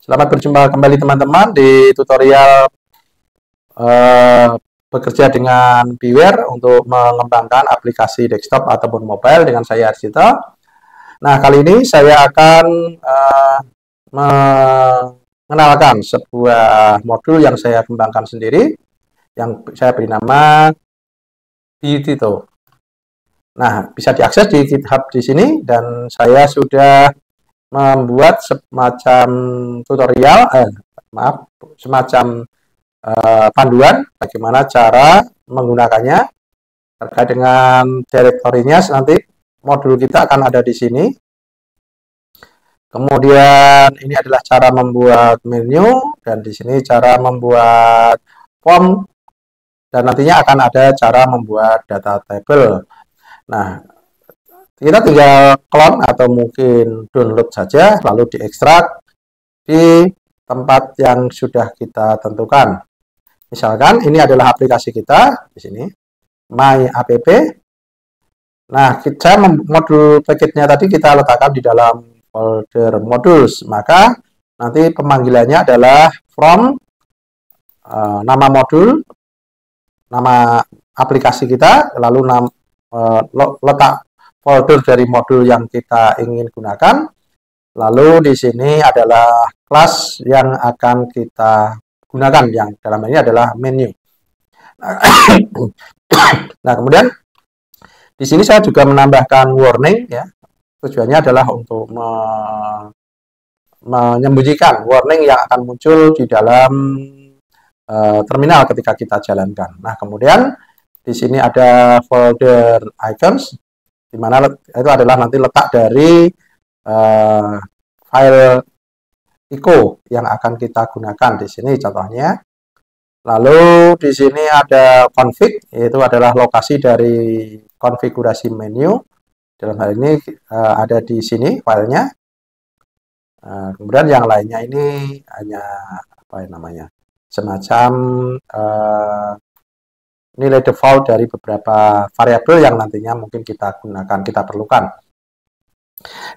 Selamat berjumpa kembali teman-teman di tutorial eh, bekerja dengan Beware untuk mengembangkan aplikasi desktop ataupun mobile dengan saya Arjito. Nah, kali ini saya akan mengenalkan sebuah modul yang saya kembangkan sendiri yang saya beri nama Bitito. Nah, bisa diakses di GitHub di sini dan saya sudah membuat semacam tutorial, semacam panduan bagaimana cara menggunakannya terkait dengan direktorinya. Nanti modul kita akan ada di sini. Kemudian ini adalah cara membuat menu dan di sini cara membuat form dan nantinya akan ada cara membuat data table. Nah, kita tinggal clone atau mungkin download saja lalu diekstrak di tempat yang sudah kita tentukan. Misalkan ini adalah aplikasi kita di sini, My App. Nah, modul paketnya tadi kita letakkan di dalam folder modules. Maka nanti pemanggilannya adalah from nama modul, nama aplikasi kita, lalu letak folder dari modul yang kita ingin gunakan. Lalu di sini adalah kelas yang akan kita gunakan, yang dalam ini adalah menu. Nah, kemudian di sini saya juga menambahkan warning ya. Tujuannya adalah untuk menyembunyikan warning yang akan muncul di dalam terminal ketika kita jalankan. Nah, kemudian di sini ada folder icons, di mana itu adalah nanti letak dari file ICO yang akan kita gunakan di sini contohnya. Lalu di sini ada config, yaitu adalah lokasi dari konfigurasi menu. Dalam hal ini ada di sini filenya. Kemudian yang lainnya ini hanya apa namanya, semacam nilai default dari beberapa variabel yang nantinya mungkin kita gunakan, kita perlukan.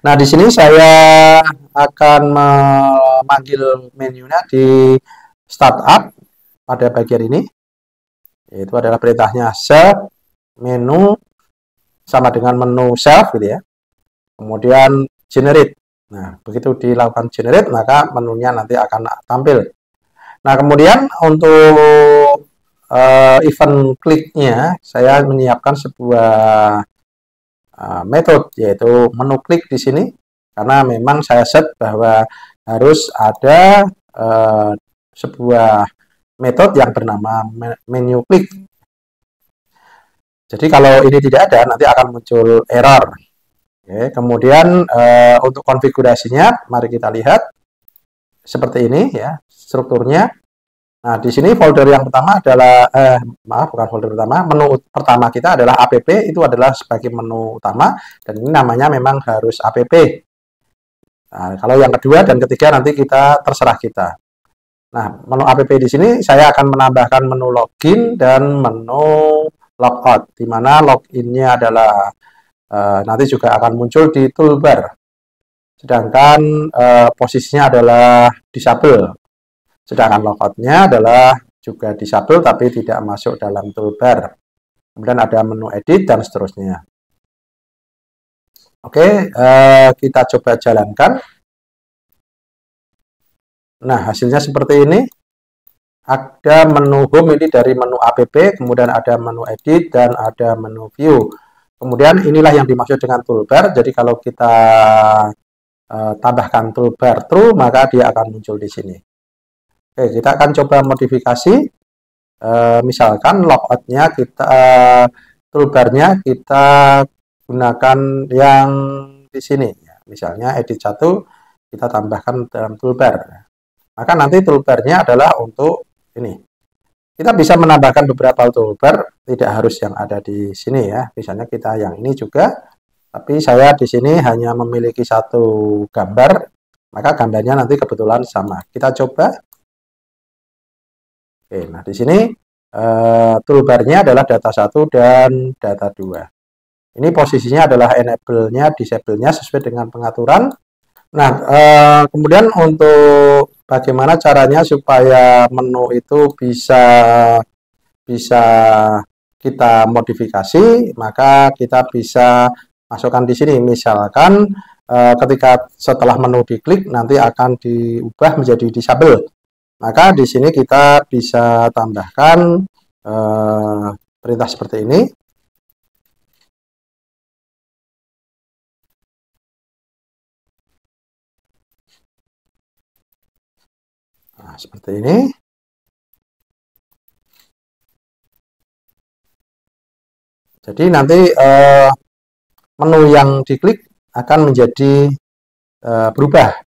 Nah, di sini saya akan memanggil menunya di startup pada bagian ini, yaitu adalah perintahnya self menu sama dengan menu self gitu ya. Kemudian generate. Nah, begitu dilakukan generate maka menunya nanti akan tampil. Nah, kemudian untuk event kliknya saya menyiapkan sebuah metode yaitu menu klik di sini, karena memang saya set bahwa harus ada sebuah metode yang bernama menu klik. Jadi kalau ini tidak ada nanti akan muncul error. Oke, kemudian untuk konfigurasinya mari kita lihat seperti ini ya strukturnya. Nah, di sini folder yang pertama adalah bukan folder pertama, menu pertama kita adalah app, itu adalah sebagai menu utama dan ini namanya memang harus app. Nah, kalau yang kedua dan ketiga nanti kita terserah kita. Nah, menu app di sini saya akan menambahkan menu login dan menu logout, di mana loginnya adalah nanti juga akan muncul di toolbar. Sedangkan posisinya adalah disable. Sedangkan logoutnya adalah juga disable tapi tidak masuk dalam toolbar. Kemudian ada menu edit dan seterusnya. Oke, kita coba jalankan. Nah, hasilnya seperti ini. Ada menu home ini dari menu app, kemudian ada menu edit dan ada menu view. Kemudian inilah yang dimaksud dengan toolbar. Jadi kalau kita tambahkan toolbar true, maka dia akan muncul di sini. Oke, kita akan coba modifikasi. Misalkan logoutnya kita toolbarnya kita gunakan yang di sini. Misalnya edit 1 kita tambahkan dalam toolbar. Maka nanti toolbarnya adalah untuk ini. Kita bisa menambahkan beberapa toolbar, tidak harus yang ada di sini ya. Misalnya kita yang ini juga, tapi saya di sini hanya memiliki satu gambar, maka gambarnya nanti kebetulan sama. Kita coba. Oke, nah di sini toolbarnya adalah data 1 dan data 2. Ini posisinya adalah enable-nya, disable-nya sesuai dengan pengaturan. Nah, kemudian untuk bagaimana caranya supaya menu itu bisa kita modifikasi, maka kita bisa masukkan di sini. Misalkan ketika setelah menu diklik nanti akan diubah menjadi disable. Maka di sini kita bisa tambahkan perintah seperti ini. Nah, seperti ini. Jadi nanti menu yang diklik akan menjadi berubah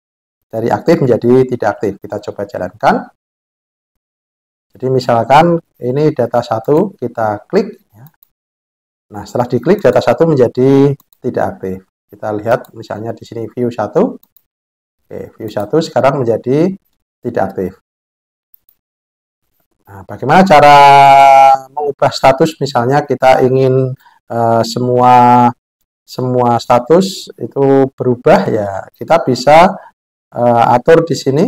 dari aktif menjadi tidak aktif. Kita coba jalankan. Jadi misalkan ini data 1 kita klik. Nah, setelah diklik data 1 menjadi tidak aktif. Kita lihat misalnya di sini view 1. Oke, view 1 sekarang menjadi tidak aktif. Nah, bagaimana cara mengubah status? Misalnya kita ingin semua status itu berubah, ya kita bisa atur di sini.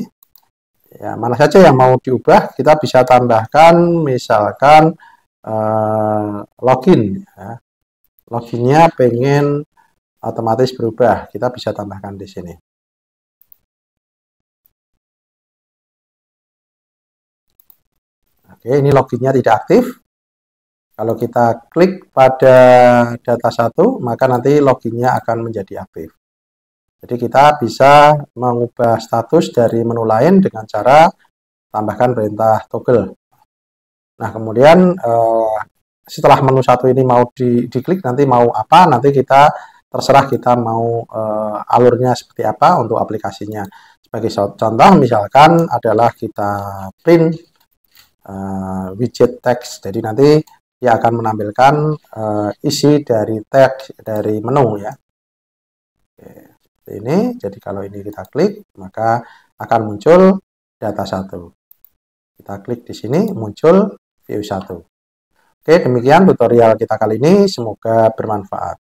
Ya, mana saja yang mau diubah, kita bisa tambahkan misalkan login. Ya. Loginnya pengen otomatis berubah, kita bisa tambahkan di sini. Oke, ini loginnya tidak aktif. Kalau kita klik pada data 1, maka nanti loginnya akan menjadi aktif. Jadi kita bisa mengubah status dari menu lain dengan cara tambahkan perintah toggle. Nah, kemudian setelah menu 1 ini mau diklik, nanti mau apa, nanti kita terserah kita mau alurnya seperti apa untuk aplikasinya. Sebagai contoh misalkan adalah kita print widget text. Jadi nanti dia akan menampilkan isi dari teks dari menu ya. Oke, seperti ini. Jadi kalau ini kita klik, maka akan muncul data 1. Kita klik di sini, muncul view 1. Oke, demikian tutorial kita kali ini. Semoga bermanfaat.